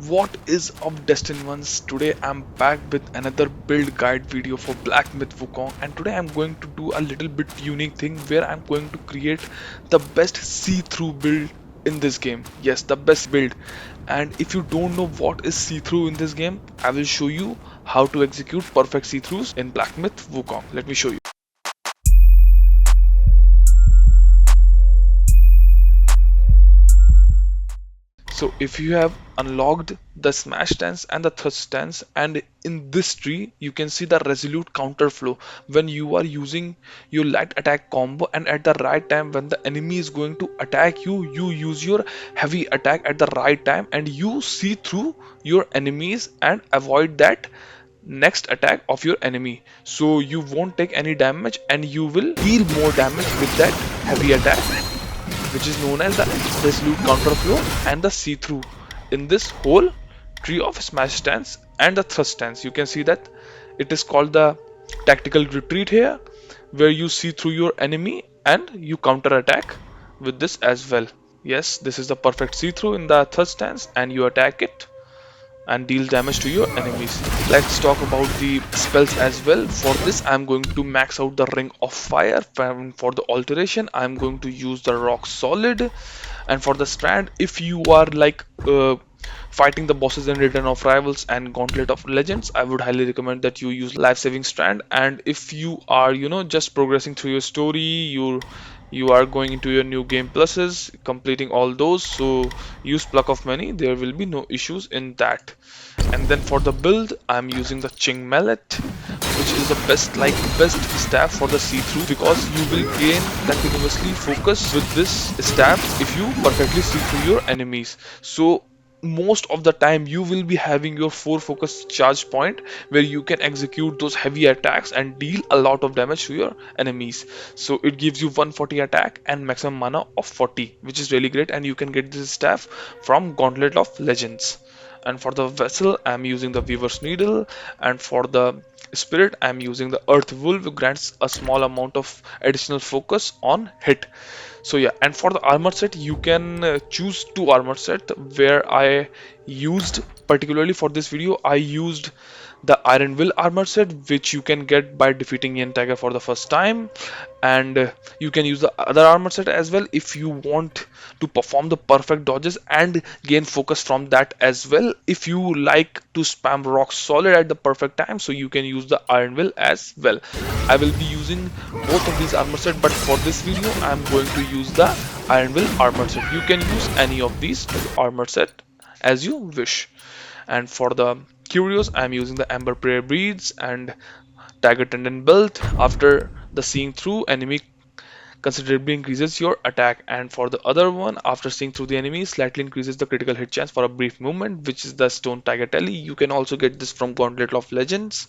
What is up, Destined Ones? Today I'm back with another build guide video for Black Myth Wukong, and today I'm going to do a little bit unique thing where I'm going to create the best see-through build in this game. Yes, the best build. And if you don't know what is see-through in this game, I will show you how to execute perfect see-throughs in Black Myth Wukong. Let me show you. So if you have unlocked the smash stance and the thrust stance, and in this tree you can see the resolute counter flow when you are using your light attack combo, and at the right time when the enemy is going to attack you, you use your heavy attack at the right time and you see through your enemies and avoid that next attack of your enemy, so you won't take any damage and you will deal more damage with that heavy attack, which is known as the resolute counterflow and the see-through. In this whole tree of smash stance and the thrust stance, you can see that it is called the tactical retreat here, where you see through your enemy and you counter attack with this as well. Yes, this is the perfect see-through in the thrust stance, and you attack it and deal damage to your enemies. Let's talk about the spells as well. For this I'm going to max out the ring of fire. For the alteration I'm going to use the rock solid, and for the strand, if you are like fighting the bosses in Return of Rivals and Gauntlet of Legends, I would highly recommend that you use life saving strand. And if you are just progressing through your story, you are going into your new game pluses, completing all those, so use pluck of many, there will be no issues in that. And then for the build I'm using the Ching mallet, which is the best staff for the see-through, because you will gain continuously focus with this staff if you perfectly see through your enemies. So most of the time you will be having your 4 focus charge point, where you can execute those heavy attacks and deal a lot of damage to your enemies. So it gives you 140 attack and maximum mana of 40, which is really great, and you can get this staff from Gauntlet of Legends. And for the vessel I'm using the Weaver's Needle, and for the spirit I'm using the Earth Wolf, which grants a small amount of additional focus on hit. So yeah, and for the armor set you can choose 2 armor set, where I used, particularly for this video, I used the Iron Will armor set, which you can get by defeating Yen Tiger for the first time. And you can use the other armor set as well if you want to perform the perfect dodges and gain focus from that as well. If you like to spam rock solid at the perfect time, so you can use the Iron Will as well. I will be using both of these armor set, but for this video I'm going to use the Iron Will armor set. You can use any of these armor set as you wish. And for the curios I'm using the Amber Prayer Breeds and Tiger Tendon Belt. After the seeing through enemy considerably increases your attack, and for the other one, after seeing through the enemy, slightly increases the critical hit chance for a brief moment, which is the Stone Tiger Tally. You can also get this from Gauntlet of Legends.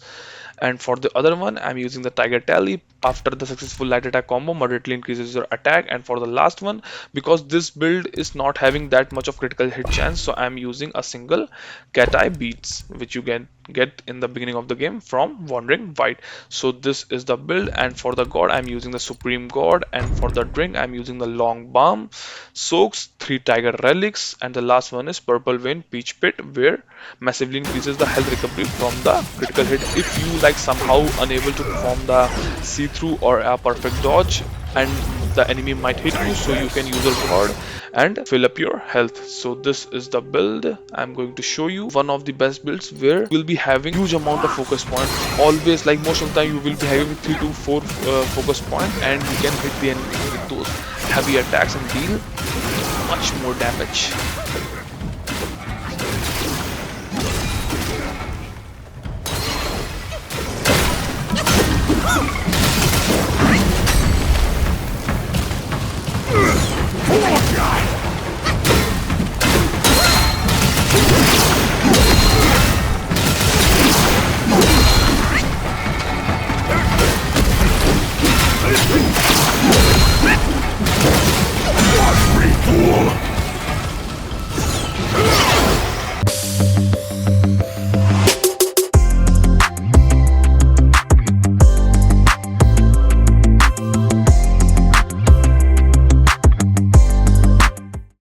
And for the other one I'm using the Tiger Tally. After the successful light attack combo, moderately increases your attack. And for the last one, because this build is not having that much of critical hit chance, so I'm using a single Cat Eye Beats, which you can get in the beginning of the game from Wandering White. So this is the build. And for the god I'm using the Supreme God, and for the drink I'm using the Long Balm, Soaks, 3 Tiger Relics, and the last one is Purple Vein Peach Pit, where massively increases the health recovery from the critical hit if you like somehow unable to perform the see-through or a perfect dodge and the enemy might hit you, so you can use a rod and fill up your health. So this is the build. I'm going to show you one of the best builds where you will be having huge amount of focus points. Always, like most of the time, you will be having 3 to 4 focus points, and you can hit the enemy with those heavy attacks and deal much more damage.